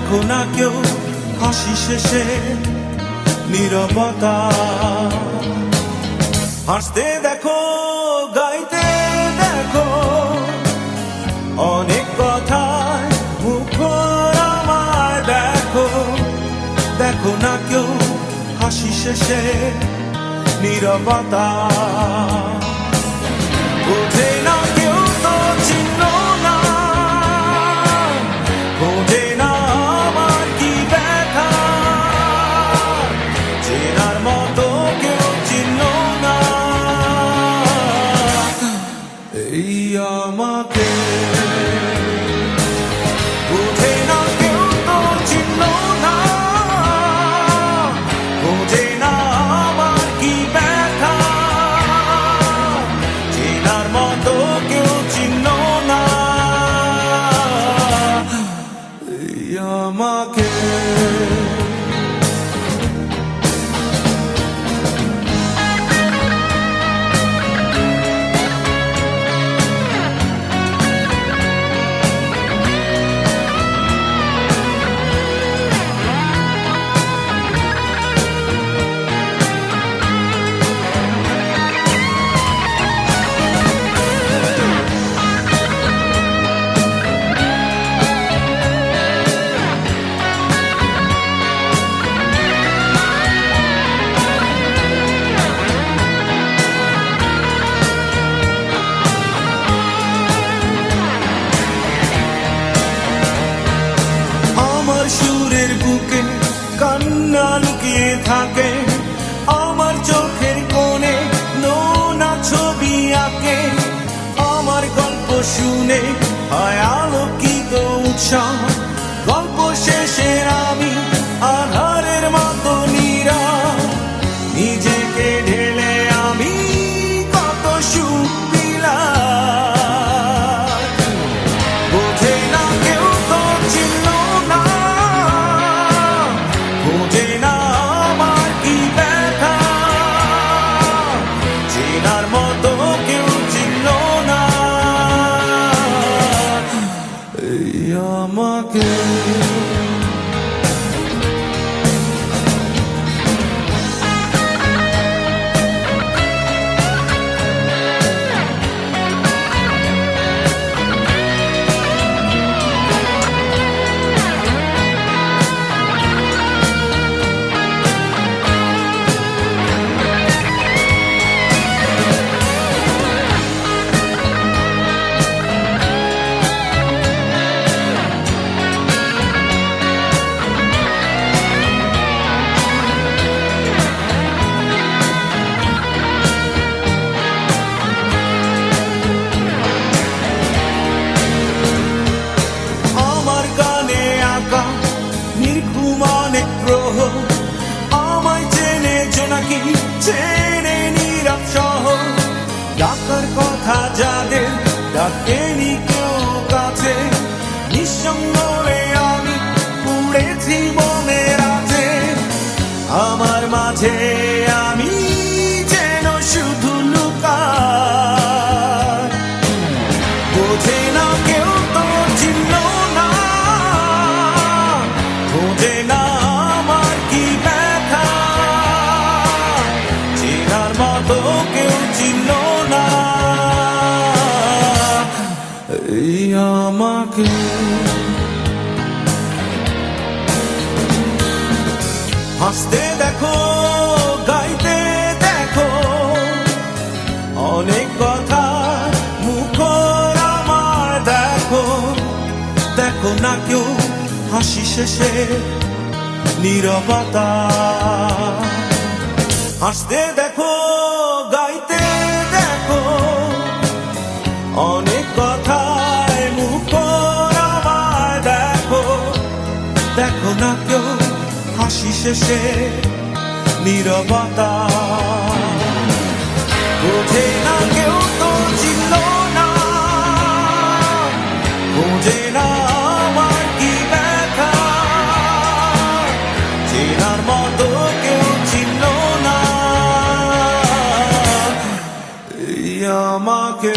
দেখো না কেউ হাসি শেষে নীরবতা। হাসতে দেখো, গাইতে দেখো, অনেক কথায় মুখর আমায় দেখো। দেখো না কেউ হাসি শেষে নীরবতা। বোঝে না কেউ তো চিহ্ন না, বোঝে না আমার কি ব্যথা। চেনার মতো কেউ চিহ্ন না এই আমাকে। বোঝে না কেউ তো চিহ্ন না, বোঝে না আমার কি ব্যথা। চেনার মতো কেউ চিহ্ন না এই আমাকে। সুরের বুকে কান্না লুকিয়ে থাকে, আমার চোখের কোণে নোনা ছবি আঁকে। আমার গল্প শুনে হয় আলোকিত উৎসাহ, গল্প শেষে আমি আধারের মতো নীরব। নিজেকে ঢেলে আমি কত সুখ দিলাম। বোঝে না কেউ তো চিহ্ন না, বোঝে না আমার কি ব্যথা। চেনার মতো কেউ চিহ্ন না এই আমাকে। আমায় চেনে জোনাকি, চেনে নীরব শহর। ডাকার কথা যাদের ডাকেনি কেউ কাছে, নিঃসঙ্গ হয়ে আমি পুড়েছি মনের আছে। আমার মাঝে আমি যেন শুধু লুকাই। বোঝে না কেউ তো চিহ্ন না, বোঝে না কেউ চিহ্ন না এই আমাকে। হাসতে দেখো, গাইতে দেখো, অনেক কথা মুখর আমার দেখো। দেখো না কেউ হাসি শেষে নীরবতা। হাসতে দেখো, গাইতে দেখো, অনেক কথায় মুখর আমায় দেখো। দেখো না কেউ হাসি শেষে নীরবতা। বোঝে না কেউ তো চিহ্ন না, বোঝে না আমার কি ব্যথা। চেনার মতো কেউ চিহ্ন না এই আমাকে।